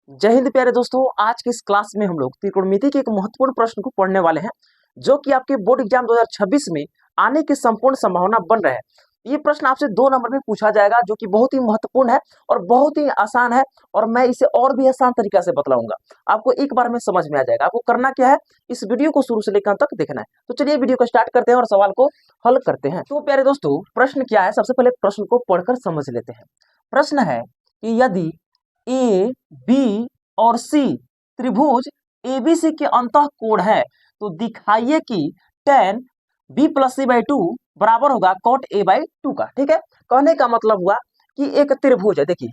जय हिंद प्यारे दोस्तों। आज की इस क्लास में हम लोग त्रिकोणमिति के एक महत्वपूर्ण प्रश्न को पढ़ने वाले हैं जो कि आपके बोर्ड एग्जाम 2026 में आने की संपूर्ण संभावना बन रहा है। ये प्रश्न आपसे 2 नंबर में पूछा जाएगा जो कि बहुत ही महत्वपूर्ण है और बहुत ही आसान है और मैं इसे और भी आसान तरीका से बतलाऊंगा। आपको एक बार में समझ में आ जाएगा। आपको करना क्या है, इस वीडियो को शुरू से लेकर अंत तक देखना है। तो चलिए वीडियो को स्टार्ट करते हैं और सवाल को हल करते हैं। तो प्यारे दोस्तों, प्रश्न क्या है, सबसे पहले प्रश्न को पढ़कर समझ लेते हैं। प्रश्न है कि यदि ए बी और सी त्रिभुज एबीसी के अंतः कोण है तो दिखाइए कि tan B plus C by two बराबर होगा cot a बाई टू का। ठीक है, कहने का मतलब हुआ कि एक त्रिभुज है। देखिए,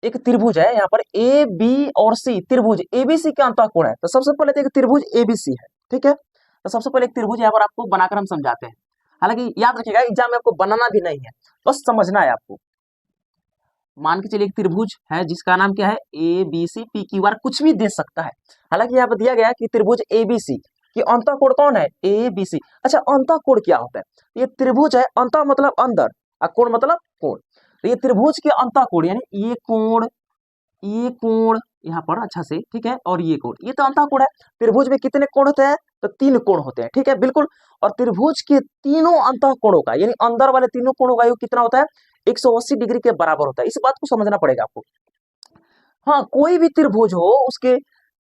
एक त्रिभुज है यहाँ पर ए बी और सी, त्रिभुज एबीसी के अंतः कोण है। तो सबसे पहले तो एक त्रिभुज एबीसी है। ठीक है, तो सबसे पहले एक त्रिभुज यहाँ पर आपको बनाकर हम समझाते हैं। हालांकि याद रखिएगा, एग्जाम में आपको बनाना भी नहीं है, बस समझना है आपको। मान के चलिए एक त्रिभुज है जिसका नाम क्या है, A B C P Q R, कुछ भी दे सकता है। हालांकि यहाँ पर दिया गया कि त्रिभुज ए बी सी कि अंतः कोण कौन है, ए बी सी। अच्छा, अंतः कोण क्या होता है? ये त्रिभुज है, अंतः मतलब अंदर और कोण मतलब कोण। तो ये त्रिभुज के अंतः कोण यानी ये कोण यहाँ पर अच्छा से, ठीक है, और ये कोण, ये तो अंतः कोण है। त्रिभुज में कितने कोण होते हैं? तो 3 कोण होते हैं। ठीक है, बिल्कुल। और त्रिभुज के तीनों अंतः कोणों का यानी अंदर वाले तीनों कोणों का योग कितना होता है? 180 डिग्री के बराबर होता है। इस बात को समझना पड़ेगा आपको। हाँ, कोई भी त्रिभुज हो उसके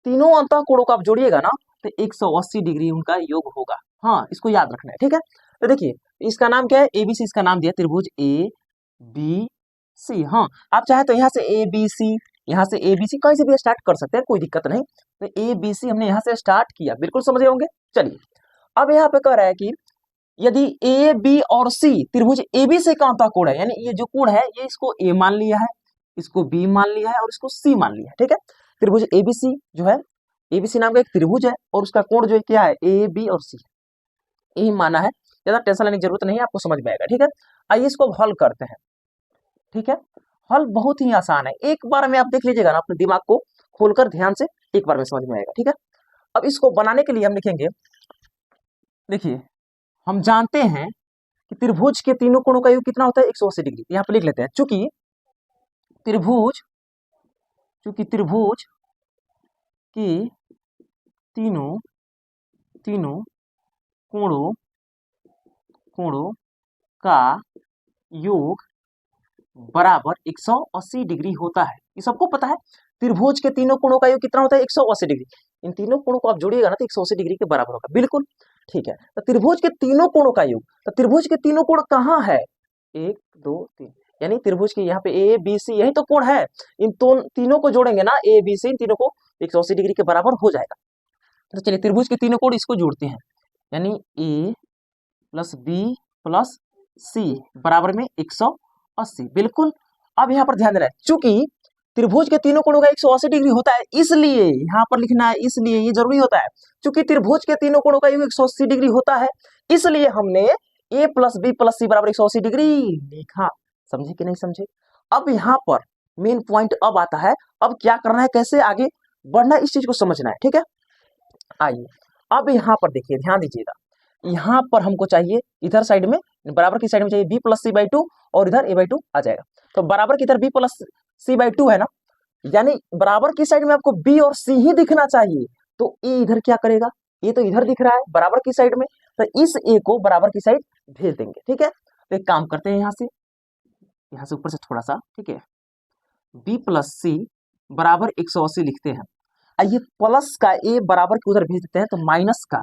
तीनों अंतः कोणों को आप जोड़िएगा ना तो 180 डिग्री उनका योग होगा। हाँ, इसको याद रखना है। ठीक है, तो देखिए इसका नाम क्या है, एबीसी, इसका नाम दिया त्रिभुज ए बी सी। हाँ, आप चाहे तो यहाँ से ए बी सी, यहाँ से ए बी सी कहीं से भी स्टार्ट कर सकते हैं, कोई दिक्कत नहीं। तो ए बी सी हमने यहाँ से स्टार्ट किया, बिल्कुल समझ गए होंगे। चलिए, अब यहाँ पे कह रहा है कि यदि ए बी और सी त्रिभुज एबीसी का अंतः कोण है, यानी ये जो कोण है ये इसको ए मान लिया है, इसको बी मान लिया है और इसको सी मान लिया है। ठीक है, त्रिभुज एबीसी जो है, एबीसी नाम का एक त्रिभुज है और उसका कोण जो है क्या है, ए बी और सी, यही माना है। ज्यादा टेंशन लेने की जरूरत नहीं है, आपको समझ में आएगा। ठीक है, आइए इसको हल करते हैं। ठीक है, हल बहुत ही आसान है, एक बार में आप देख लीजिएगा ना, अपने दिमाग को खोलकर ध्यान से एक बार में समझ में आएगा। ठीक है, अब इसको बनाने के लिए हम लिखेंगे, देखिए हम जानते हैं कि त्रिभुज के तीनों कोणों का योग कितना होता है, 180 डिग्री। यहाँ पे लिख लेते हैं, त्रिभुज चूंकि त्रिभुज के तीनों तीनों कोणों कोणों का योग बराबर 180 डिग्री होता है। ये सबको पता है, त्रिभुज के तीनों कोणों का योग कितना होता है, 180 डिग्री। इन तीनों कोणों को आप जोड़िएगा ना तो 180 डिग्री के बराबर होगा, बिल्कुल। ठीक है, तो त्रिभुज के तीनों कोणों का योग, तो त्रिभुज के तीनों कोण कहाँ है, 1 2 3, यानी त्रिभुज के यहाँ पे ए बी सी यही तो कोण है। इन तीनों को जोड़ेंगे ना, ए बी सी, इन तीनों को 180 डिग्री के बराबर हो जाएगा। तो चलिए त्रिभुज के तीनों कोण इसको जोड़ते हैं, यानी ए प्लस बी प्लस सी बराबर में 180, बिल्कुल। अब यहाँ पर ध्यान देना है, चूंकि त्रिभुज के तीनों कोणों का 180 डिग्री होता है, इसलिए यहाँ पर लिखना है, इसलिए ये जरूरी होता है। चूंकि त्रिभुज के तीनों कोणों का योग 180 डिग्री होता है, इसलिए हमने ए प्लस बी प्लस सी बराबर 180 डिग्री लिखा। समझे कि नहीं समझे? अब यहाँ पर मेन पॉइंट अब आता है, अब क्या करना है, कैसे आगे बढ़ना है, इस चीज को समझना है। ठीक है, आइए अब यहाँ पर देखिए, ध्यान दीजिएगा। यहाँ पर हमको चाहिए इधर साइड में, बराबर की साइड में चाहिए B plus C by two और इधर ए बाई टू आ जाएगा। तो बराबर की इधर B plus C by two है ना, यानी बराबर की साइड में आपको बी और सी ही दिखना चाहिए। तो ए इधर क्या करेगा, ये तो इधर दिख रहा है बराबर की साइड में, तो इस ए को बराबर की साइड भेज देंगे। ठीक है, तो एक काम करते हैं, यहाँ से ऊपर से थोड़ा सा, ठीक है, बी प्लस सी बराबर 180 लिखते हैं। ये प्लस का ए बराबर के उधर भेज देते हैं तो माइनस का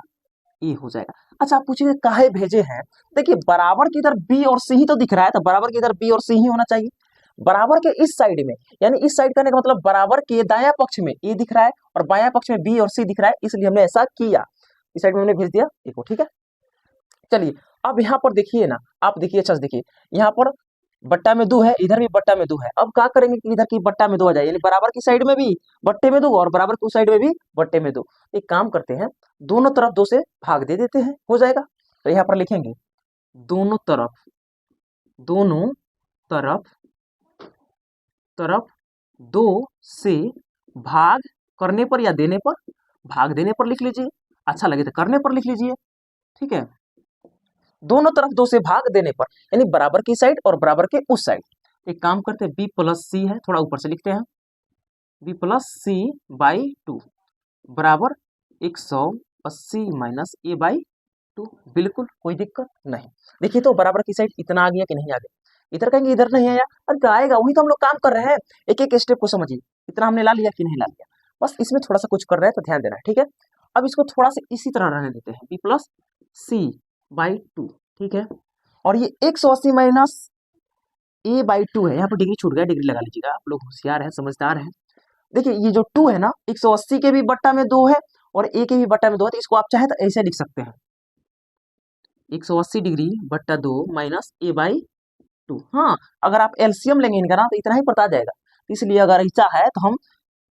ए हो जाएगा। अच्छा, आप पूछिए काहे भेजे हैं? देखिए बराबर की इधर बी और सी ही तो दिख रहा है, तो बराबर की इधर बी और सी ही होना चाहिए। बराबर के इस साइड में, यानी इस साइड करने का मतलब बराबर के दायां पक्ष में ए दिख रहा है और बायां पक्ष में बी और सी दिख रहा है, इसलिए हमने ऐसा किया, इस साइड में हमने भेज दिया ए को। ठीक है, चलिए अब यहाँ पर देखिए ना, आप देखिए अच्छा से देखिए, यहाँ पर बट्टा में 2 है, इधर भी बट्टा में 2 है। अब क्या करेंगे कि इधर की बट्टा में 2 आ जाए, यानी बराबर की साइड में भी बट्टे में 2 और बराबर की साइड में भी बट्टे में 2। एक काम करते हैं, दोनों तरफ 2 से भाग दे देते हैं, हो जाएगा। तो यहाँ पर लिखेंगे दोनों तरफ दोनों तरफ तरफ 2 से भाग करने पर या देने पर, भाग देने पर लिख लीजिए, अच्छा लगे तो करने पर लिख लीजिए। ठीक है, दोनों तरफ 2 से भाग देने पर, यानी बराबर की साइड और बराबर के उस साइड। एक काम करते हैं, बी प्लस सी है, थोड़ा ऊपर से लिखते हैं, B plus C by two बराबर 180 माइनस ए बाई टू। बिल्कुल कोई दिक्कत नहीं। देखिए तो बराबर की साइड इतना आ गया कि नहीं आ गया, इधर कहेंगे इधर नहीं आया, अरे तो आएगा, वही तो हम लोग काम कर रहे हैं। एक एक स्टेप को समझिए, इतना हमने ला लिया कि नहीं ला लिया, बस इसमें थोड़ा सा कुछ कर रहे हैं तो ध्यान देना है, ठीक है। अब इसको थोड़ा सा इसी तरह रहने देते हैं, B plus C by two, ठीक है। और ये 180 माइनस ए बाई टू है, यहाँ पर डिग्री छूट गया, डिग्री लगा लीजिएगा, आप लोग होशियार हैं, समझदार हैं। देखिए ये जो टू है ना, 180 के भी बट्टा में दो है और ए के भी बट्टा में दो है, तो इसको आप चाहे तो ऐसे लिख सकते हैं, 180 डिग्री बट्टा दो माइनस ए बाई टू। हाँ, अगर आप एलसीएम लेंगे इनका ना तो इतना ही पड़ता आ जाएगा, तो इसलिए अगर ऐसा है तो हम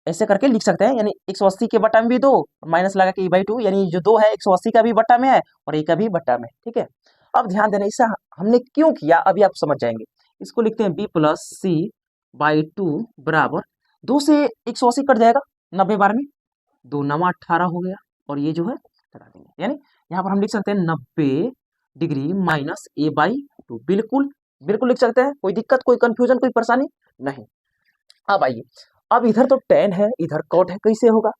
ऐसे करके लिख सकते हैं, यानी 180 के बट्टा में भी दो माइनस लगा के ए बाई टू, यानी जो दो है 180 का भी बट्टा में है और ए का भी बट्टा में, ठीक है। अब ध्यान देना, इससे हमने क्यों किया अभी आप समझ जाएंगे। इसको लिखते हैं B plus C by two बराबर, दो से 180 कट जाएगा, 90 बार में दो नवा 18 हो गया, और ये जो है लगा देंगे, यानी यहाँ पर हम लिख सकते हैं 90 degree minus A by two. बिल्कुल बिल्कुल लिख सकते हैं, कोई दिक्कत, कोई कंफ्यूजन, कोई परेशानी नहीं। अब आइए, अब इधर तो टेन है, इधर कॉट है, कैसे होगा,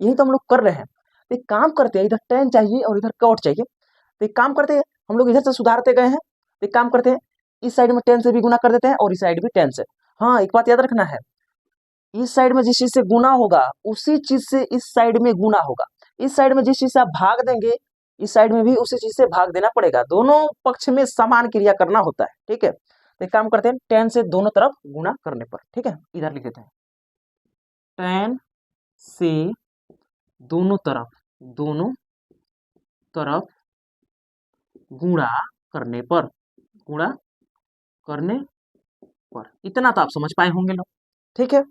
यही तो हम लोग कर रहे हैं। तो एक काम करते हैं, इधर टेन चाहिए और इधर कॉट चाहिए, तो एक काम करते हैं, हम लोग इधर से सुधारते गए हैं, तो एक काम करते हैं, इस साइड में 10 से भी गुना कर देते हैं और इस साइड भी 10 से। हाँ, एक बात याद रखना है, इस साइड में जिस चीज से गुना होगा उसी चीज से इस साइड में गुना होगा, इस साइड में जिस चीज से आप भाग देंगे इस साइड में भी उसी चीज से भाग देना पड़ेगा, दोनों पक्ष में समान क्रिया करना होता है, ठीक है। तो एक काम करते हैं, 10 से दोनों तरफ गुना करने पर, ठीक है, इधर लिख देते हैं 10 से दोनों तरफ गुणा करने पर, गुणा करने पर, इतना तो आप समझ पाए होंगे लोग, ठीक है।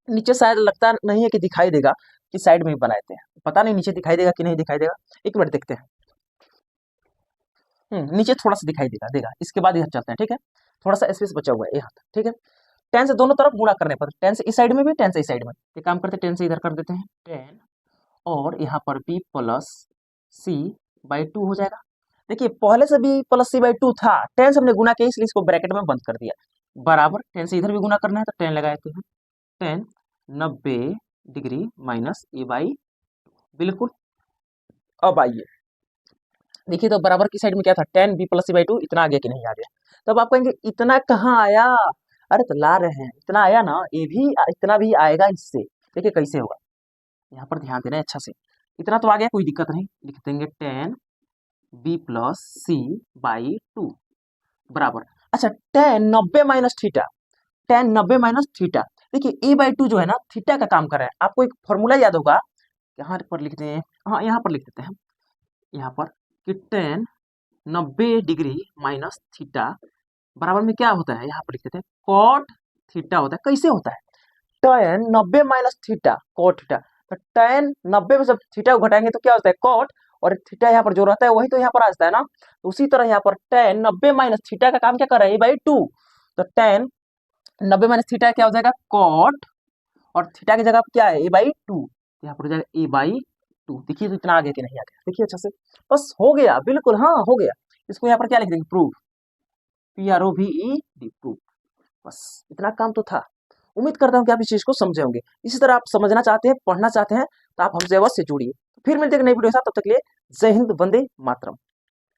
नीचे शायद लगता नहीं है कि दिखाई देगा कि साइड में ही बनाए थे, पता नहीं नीचे दिखाई देगा कि नहीं दिखाई देगा, एक मिनट देखते हैं। नीचे थोड़ा सा दिखाई देगा देगा इसके बाद इधर चलते हैं, ठीक है। थोड़ा सा स्पेस बचा हुआ है यहाँ तक, ठीक है। 10 से दोनों तरफ गुणा करने पर, 10 से इस साइड में भी 10 से इस साइड में, एक काम करते हैं 10 से इधर कर देते हैं 10, और यहाँ पर B plus C by two हो जाएगा। देखिए पहले से भी प्लस सी बाई टू था, 10 से हमने गुना किया इसलिए इसको ब्रैकेट में बंद कर दिया, बराबर 10 से इधर भी गुना करना है तो 10 लगा देते हैं, 10 90 डिग्री माइनस ए बाई, बिल्कुल। अब आइए देखिए, तो बराबर की साइड में क्या था, 10 B plus C by two, इतना आ गया कि नहीं आ गया। तब आप कहेंगे इतना कहाँ आया, अरे तो ला रहे हैं, इतना आया ना, ये भी इतना भी आएगा इससे। देखिए कैसे होगा, यहाँ पर ध्यान देना है अच्छा से, इतना तो आ गया, कोई दिक्कत नहीं, लिख देंगे 10 B plus C by two बराबर, अच्छा 10 90 माइनस थीटा, 10 90 माइनस थीटा। देखिए ए बाई टू जो है ना थीटा का काम कर रहा है, आपको एक फॉर्मूला याद होगा, यहाँ पर लिखते हैं, हाँ यहाँ पर लिख देते हैं, यहाँ पर कि 10 90 डिग्री माइनस थीटा बराबर में क्या होता है, यहाँ पर लिख देते हैं कॉट थीटा होता है। कैसे होता है, 10 90 माइनस थीटा कॉट थीटा, तो 10 90 में जब थीटा को घटाएंगे तो क्या होता है कॉट, और थीटा यहाँ पर जो रहता है वही तो यहाँ पर आ जाता है ना, तो उसी तरह यहाँ पर 10 90 माइनस थीटा का काम क्या कर रहा है, ए बाई टू, तो 10 90 माइनस थीटा क्या हो जाएगा कॉट, और थीटा की जगह क्या है ए बाई टू, यहाँ पर हो जाएगा ए बाई टू। देखिए तो इतना आगे कि नहीं आ गया, देखिए अच्छा से, बस हो गया, बिल्कुल हाँ हो गया। इसको यहाँ पर क्या लिख देंगे, प्रूफ, PROVED, प्रूफ, बस इतना काम तो था। उम्मीद करता हूँ कि आप इस चीज को समझे होंगे। इसी तरह आप समझना चाहते हैं, पढ़ना चाहते हैं, तो आप हमसे अवश्य जुड़िए। फिर मिलते हैं एक नई वीडियो के साथ, तब तक के लिए जय हिंद, वंदे मातरम।